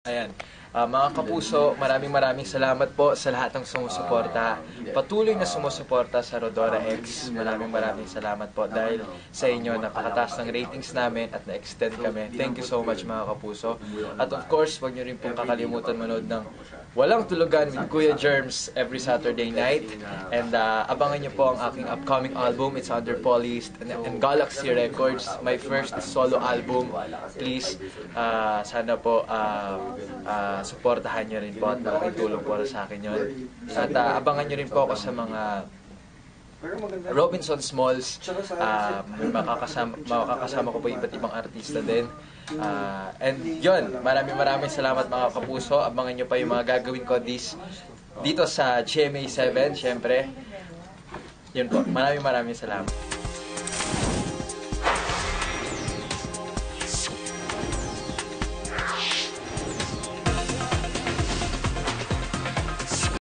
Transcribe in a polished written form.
Ayan. Mga kapuso, maraming salamat po sa lahat ng sumusuporta. Patuloy na sumusuporta sa Rodora X. Maraming salamat po dahil sa inyo napakataas ng ratings namin at na-extend kami. Thank you so much mga kapuso. At of course, huwag nyo rin pong kakalimutan manood ng Walang Tulugan with Kuya Germs every Saturday night. And abangan nyo po ang aking upcoming album. It's under Polished and Galaxy Records. My first solo album. Please, sana po suportahan nyo rin po at malaking tulong po sa akin yun. At abangan nyo rin po ako sa mga Robinson Smalls. Makakasama ko po iba't ibang artista din. And yun, maraming salamat mga kapuso. Abangan nyo pa yung mga gagawin ko dito sa GMA7, syempre. Yun po, maraming salamat.